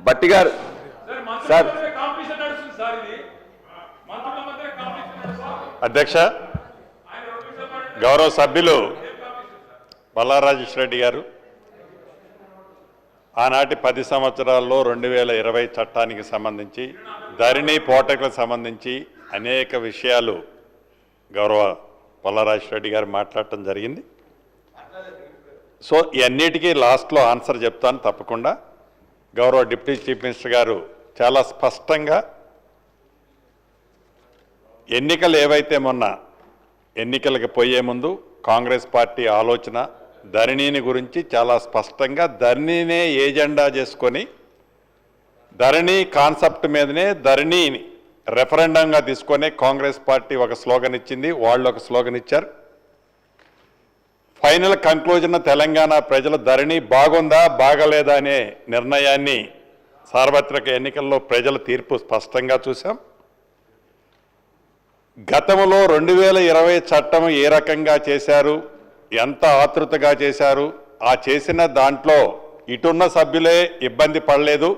భట్టి గారు సార్ అధ్యక్ష గౌరవ సభ్యులు బల్లా రాజేశ్వర రెడ్డి గారు ఆనాటి 10 సంవత్సరాల్లో 2020 చట్టానికి సంబంధించి ధరణి పోటకులకు సంబంధించి అనేక విషయాలు గౌరవ బల్లా రాజేశ్వర రెడ్డి గారు మాట్లాడటం జరిగింది. సో ఇవన్నిటికీ లాస్ట్లో ఆన్సర్ చెప్తాను తప్పకుండా. గౌరవ డిప్యూటీ చీఫ్ మినిస్టర్ గారు చాలా స్పష్టంగా ఎన్నికలు ఏవైతే మొన్న ఎన్నికలకు పోయే ముందు కాంగ్రెస్ పార్టీ ఆలోచన ధరణిని గురించి చాలా స్పష్టంగా ధరణినే ఏజెండా చేసుకొని ధరణి కాన్సెప్ట్ మీదనే ధరణిని రెఫరెండంగా తీసుకొని కాంగ్రెస్ పార్టీ ఒక స్లోగన్ ఇచ్చింది, వాళ్ళు ఒక స్లోగన్ ఇచ్చారు. ఫైనల్ కంక్లూజన్ తెలంగాణ ప్రజలు ధరణి బాగుందా బాగలేదా అనే నిర్ణయాన్ని సార్వత్రిక ఎన్నికల్లో ప్రజల తీర్పు స్పష్టంగా చూసాం. గతంలో 2020 చట్టం ఏ రకంగా చేశారు, ఎంత ఆతృతగా చేశారు, ఆ చేసిన దాంట్లో ఇటున్న సభ్యులే ఇబ్బంది పడలేదు,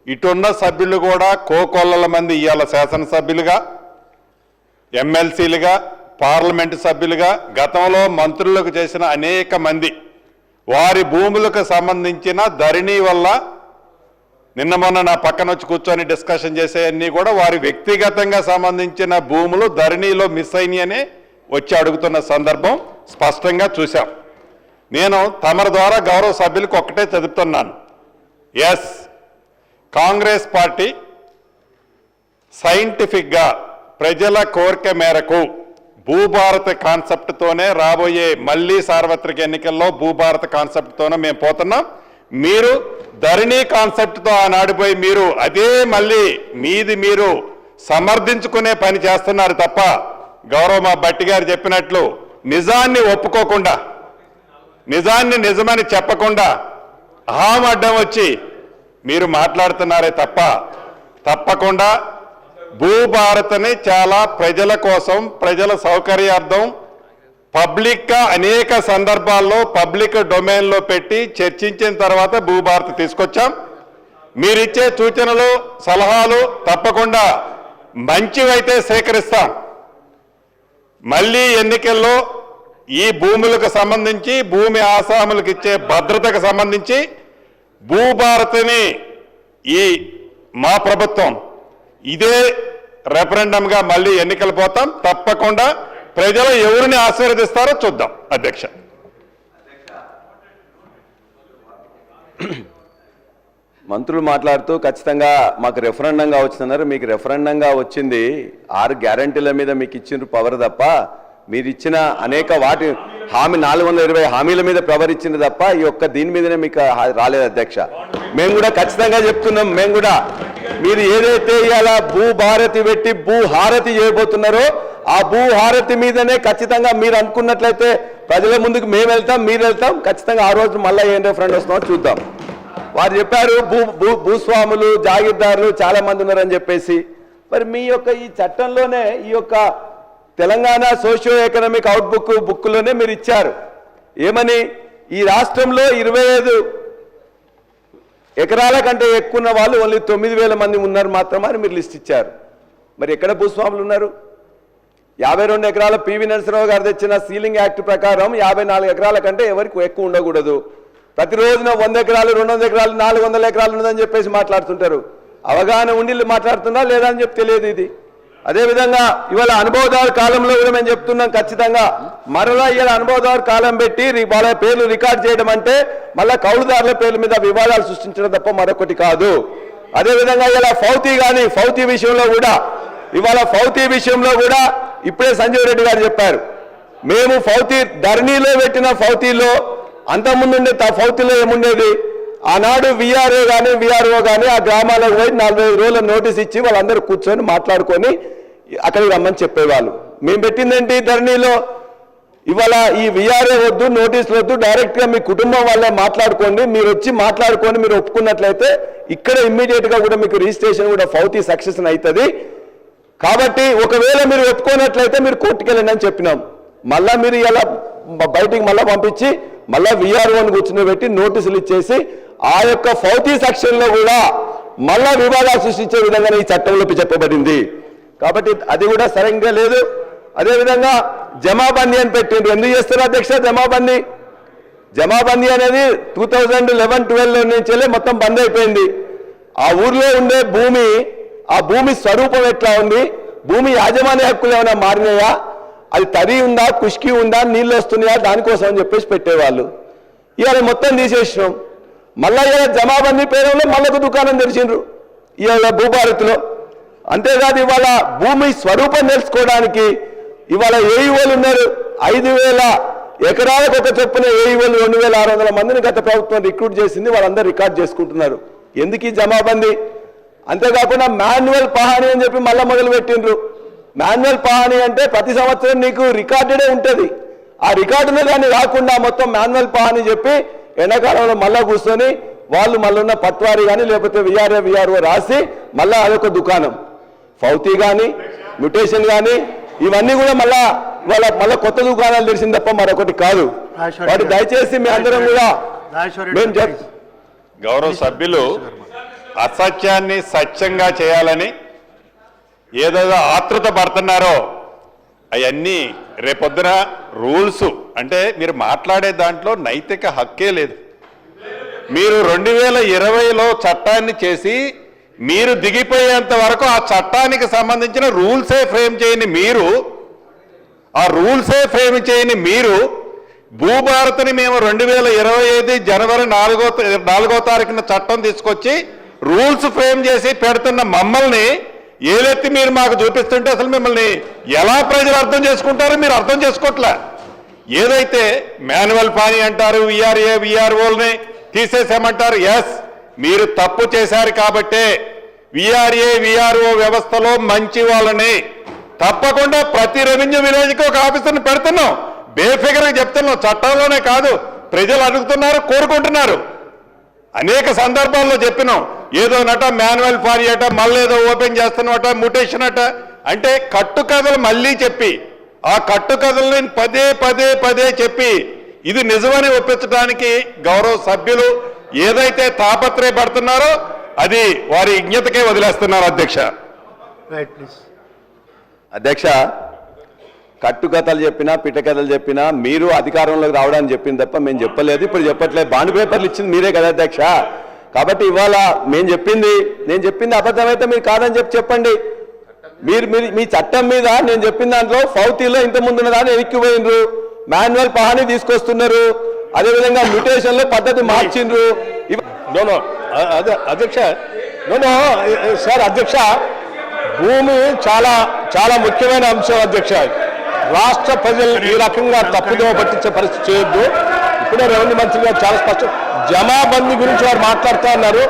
ఇటున్న సభ్యులు కూడా కోకొల్లల మంది ఇవాళ శాసనసభ్యులుగా ఎమ్మెల్సీలుగా పార్లమెంటు సభ్యులుగా గతంలో మంత్రులకు చేసిన అనేక మంది వారి భూములకు సంబంధించిన ధరణి వల్ల నిన్న మొన్న నా పక్కన వచ్చి కూర్చొని డిస్కషన్ చేసేవన్నీ కూడా వారి వ్యక్తిగతంగా సంబంధించిన భూములు ధరణిలో మిస్ అయినాయనే వచ్చి అడుగుతున్న సందర్భం స్పష్టంగా చూశాం. నేను తమరి ద్వారా గౌరవ సభ్యులకు ఒక్కటే చదువుతున్నాను. ఎస్, కాంగ్రెస్ పార్టీ సైంటిఫిక్గా ప్రజల కోరిక మేరకు భూభారత కాన్సెప్ట్తోనే రాబోయే మళ్ళీ సార్వత్రిక ఎన్నికల్లో భూభారత కాన్సెప్ట్తోనే మేము పోతున్నాం. మీరు ధరణి కాన్సెప్ట్తో ఆనాడిపోయి మీరు అదే మళ్ళీ మీది మీరు సమర్థించుకునే పని చేస్తున్నారు తప్ప గౌరవ మా భట్టి గారు చెప్పినట్లు నిజాన్ని ఒప్పుకోకుండా నిజాన్ని నిజమని చెప్పకుండా అహం అడ్డం వచ్చి మీరు మాట్లాడుతున్నారే తప్ప తప్పకుండా భూభారత్ని చాలా ప్రజల కోసం ప్రజల సౌకర్యార్థం పబ్లిక్గా అనేక సందర్భాల్లో పబ్లిక్ డొమైన్లో పెట్టి చర్చించిన తర్వాత భూభారత్ తీసుకొచ్చాం. మీరిచ్చే సూచనలు సలహాలు తప్పకుండా మంచివైతే సేకరిస్తాం. మళ్ళీ ఎన్నికల్లో ఈ భూములకు సంబంధించి భూమి ఆసాములకు ఇచ్చే భద్రతకు సంబంధించి భూభారత్ని ఈ మా ప్రభుత్వం ఇదే రెఫరెండంగా మళ్ళీ ఎన్నికలు పోతాం. తప్పకుండా ప్రజలు ఎవరిని ఆశీర్వదిస్తారో చూద్దాం. అధ్యక్ష మంత్రులు మాట్లాడుతూ ఖచ్చితంగా మాకు రెఫరెండంగా వచ్చిందన్నారు. మీకు రెఫరెండంగా వచ్చింది 6 గ్యారంటీల మీద మీకు ఇచ్చిన పవర్ తప్ప మీరు ఇచ్చిన అనేక వాటి హామీ 420 హామీల మీద పవర్ ఇచ్చింది తప్ప ఈ ఒక్క దీని మీదనే మీకు రాలేదు అధ్యక్ష. మేము కూడా ఖచ్చితంగా చెప్తున్నాం. మేము కూడా మీరు ఏదైతే ఇవాళ భూభారతి పెట్టి భూహారతి చేయబోతున్నారో ఆ భూహారతి మీదనే ఖచ్చితంగా మీరు అనుకున్నట్లయితే ప్రజల ముందుకు మేము వెళ్తాం, మీరు వెళ్తాం. ఖచ్చితంగా ఆ రోజు మళ్ళీ ఏం రెఫరెండ్ వస్తుందో చూద్దాం. వారు చెప్పారు భూస్వాములు జాగీర్దారులు చాలా మంది ఉన్నారని చెప్పేసి. మరి మీ యొక్క ఈ చట్టంలోనే ఈ యొక్క తెలంగాణ సోషియో ఎకనామిక్ అవుట్బుక్ బుక్లోనే మీరు ఇచ్చారు ఏమని, ఈ రాష్ట్రంలో 25 ఎకరాల కంటే ఎక్కువ ఉన్న వాళ్ళు ఓన్లీ 9,000 మంది ఉన్నారు మాత్రమే మీరు లిస్ట్ ఇచ్చారు. మరి ఎక్కడ భూస్వాములు ఉన్నారు? 52 ఎకరాల పివి నరసింహరావు గారు తెచ్చిన సీలింగ్ యాక్ట్ ప్రకారం 54 ఎకరాల కంటే ఎవరికి ఎక్కువ ఉండకూడదు. ప్రతిరోజున 100 ఎకరాలు 200 ఎకరాలు 400 ఎకరాలు ఉన్నదని చెప్పేసి మాట్లాడుతుంటారు. అవగాహన ఉండి మాట్లాడుతున్నా లేదా అని చెప్పి తెలియదు ఇది. అదేవిధంగా ఇవాళ అనుభవదారు కాలంలో కూడా మేము చెప్తున్నాం ఖచ్చితంగా మరలా ఇవాళ అనుభవదారు కాలం పెట్టి వాళ్ళ పేర్లు రికార్డ్ చేయడం అంటే మళ్ళీ కౌలుదారుల పేర్ల మీద వివాదాలు సృష్టించడం తప్ప మరొకటి కాదు. అదేవిధంగా ఇలా ఫౌతీ విషయంలో కూడా ఇవాళ ఫౌతీ విషయంలో కూడా ఇప్పుడే సంజీవ్ రెడ్డి గారు చెప్పారు. మేము ఫౌతీ ధరణిలో పెట్టిన ఫౌతీలో అంతకుముందు ఫౌతీలో ఏముండేది, ఆనాడు విఆర్ఓ కానీ ఆ గ్రామాలకు పోయి 45 రోజుల నోటీస్ ఇచ్చి వాళ్ళందరూ కూర్చొని మాట్లాడుకొని అక్కడికి రమ్మని చెప్పేవాళ్ళు. మేము పెట్టిందేంటి ధరణిలో ఇవాళ ఈ విఆర్ఓ వద్దు, నోటీసులు వద్దు, డైరెక్ట్గా మీ కుటుంబం వాళ్ళే మాట్లాడుకోండి, మీరు వచ్చి మాట్లాడుకొని మీరు ఒప్పుకున్నట్లయితే ఇక్కడ ఇమ్మీడియట్గా కూడా మీకు రిజిస్ట్రేషన్ కూడా ఫౌతీ సక్సెస్ అవుతుంది. కాబట్టి ఒకవేళ మీరు ఒప్పుకోనట్లయితే మీరు కోర్టుకు వెళ్ళండి అని చెప్పినాం. మళ్ళా మీరు ఇలా బయటికి మళ్ళీ పంపించి మళ్ళీ విఆర్ఓని కూర్చుని పెట్టి నోటీసులు ఇచ్చేసి ఆ యొక్క ఫౌతీ సెక్షన్లో కూడా మళ్ళా వివాదాలు సృష్టించే విధంగా ఈ చట్టంలో చెప్పబడింది. కాబట్టి అది కూడా సరిగ్గా లేదు. అదేవిధంగా జమాబందీ అని పెట్టిండ్రు. ఎందుకు చేస్తారు అధ్యక్ష జమాబందీ? జమాబందీ అనేది 2011-12 నుంచి మొత్తం బంద్ అయిపోయింది. ఆ ఊర్లో ఉండే భూమి, ఆ భూమి స్వరూపం ఎట్లా ఉంది, భూమి యాజమాన్య హక్కులు ఏమైనా మారినాయా, అది తడి ఉందా, కుష్కి ఉందా, నీళ్ళు వస్తున్నాయా, దానికోసం అని చెప్పేసి పెట్టేవాళ్ళు. ఇవాళ మొత్తం తీసేసినాం. మళ్ళా ఇవాళ జమాబందీ పేరులో మళ్ళొక దుకాణం తెరిచిండ్రు ఇవాళ భూభారతిలో. అంతేకాదు ఇవాళ భూమి స్వరూపం తెలుసుకోవడానికి ఇవాళ ఏఈఓలు ఉన్నారు. 5,000 ఎకరాలకు ఒక చొప్పున ఏఈఓలు 2,600 మందిని గత ప్రభుత్వం రిక్రూట్ చేసింది. వాళ్ళందరూ రికార్డ్ చేసుకుంటున్నారు. ఎందుకు ఈ జమాబందీ? అంతేకాకుండా మాన్యువల్ పహానీ అని చెప్పి మళ్ళీ మొదలు పెట్టిండ్రు. మాన్యువల్ పహానీ అంటే ప్రతి సంవత్సరం నీకు రికార్డెడే ఉంటుంది. ఆ రికార్డునే దాన్ని రాకుండా మొత్తం మాన్యువల్ పహానీ చెప్పి ఎండాకాలంలో మళ్ళా కూర్చొని వాళ్ళు మళ్ళీ ఉన్న పట్వారీ కానీ లేకపోతే విఆర్ఓ రాసి మళ్ళీ అదొక దుకాణం. ఫౌతీ కానీ మ్యుటేషన్ కానీ ఇవన్నీ కూడా మళ్ళా కొత్త దుకాణాలు తెరిచింది తప్ప మరొకటి కాదు. వాటి దయచేసి మీ అందరం కూడా మేము గౌరవ సభ్యులు అసత్యాన్ని సత్యంగా చేయాలని ఏదైదో ఆతృత పడుతున్నారో అవన్నీ రేపొద్దున రూల్స్ అంటే మీరు మాట్లాడే దాంట్లో నైతిక హక్కే లేదు. మీరు 2020లో చట్టాన్ని చేసి మీరు దిగిపోయేంత వరకు ఆ చట్టానికి సంబంధించిన రూల్సే ఫ్రేమ్ చేయని మీరు భూభారతిని మేము 2025 జనవరి 4వ తారీఖున చట్టం తీసుకొచ్చి రూల్స్ ఫ్రేమ్ చేసి పెడుతున్న మమ్మల్ని ఏదెత్తి మీరు మాకు చూపిస్తుంటే అసలు మిమ్మల్ని ఎలా ప్రజలు అర్థం చేసుకుంటారో మీరు అర్థం చేసుకోవట్లే. ఏదైతే మాన్యువల్ పానీ అంటారు, విఆర్ఓల్ని తీసేసామంటారు. ఎస్, మీరు తప్పు చేశారు కాబట్టే విఆర్ఓ వ్యవస్థలో మంచి వాళ్ళని తప్పకుండా ప్రతి రెవెన్యూ విలేజ్కి ఒక ఆఫీసర్ని పెడుతున్నాం. బేఫిగర్గా చెప్తున్నాం. చట్టంలోనే కాదు, ప్రజలు అడుగుతున్నారు, కోరుకుంటున్నారు. అనేక సందర్భాల్లో చెప్పినాం. ఏదో నట మాన్యువల్ పానీ అట, మళ్ళీ ఏదో ఓపెన్ చేస్తున్నామట, మ్యుటేషన్ అట అంటే కట్టుకథలు మళ్ళీ చెప్పి ఆ కట్టుకథల్ని పదే చెప్పి ఇది నిజమని ఒప్పించడానికి గౌరవ సభ్యులు ఏదైతే తాపత్రయపడుతున్నారో అది వారి విజ్ఞతకే వదిలేస్తున్నారు. అధ్యక్ష కట్టుకథలు చెప్పినా పిట్టకథలు చెప్పినా మీరు అధికారంలోకి రావడానికి చెప్పింది తప్ప మేము చెప్పలేదు, ఇప్పుడు చెప్పట్లేదు. బాండ్ పేపర్లు ఇచ్చింది మీరే కదా అధ్యక్ష. కాబట్టి ఇవాళ నేను చెప్పింది అబద్ధమైతే మీరు కాదని చెప్పండి. మీరు మీ చట్టం మీద నేను చెప్పిన దాంట్లో ఫౌతీలో ఇంత ముందున్న దాన్ని ఎక్కిపోయినరు, మాన్యువల్ పహానీ తీసుకొస్తున్నారు, అదేవిధంగా మ్యుటేషన్లో పద్ధతి మార్చిండ్రు. అదే అధ్యక్ష సార్ అధ్యక్ష భూమి చాలా ముఖ్యమైన అంశం అధ్యక్ష. రాష్ట్ర ప్రజలు ఈ రకంగా తప్పుదోవ పట్టించే పరిస్థితి చేయొద్దు. ఇప్పుడే రెవెన్యూ మంత్రి గారు చాలా స్పష్టం జమాబందీ గురించి వారు మాట్లాడుతూ ఉన్నారు.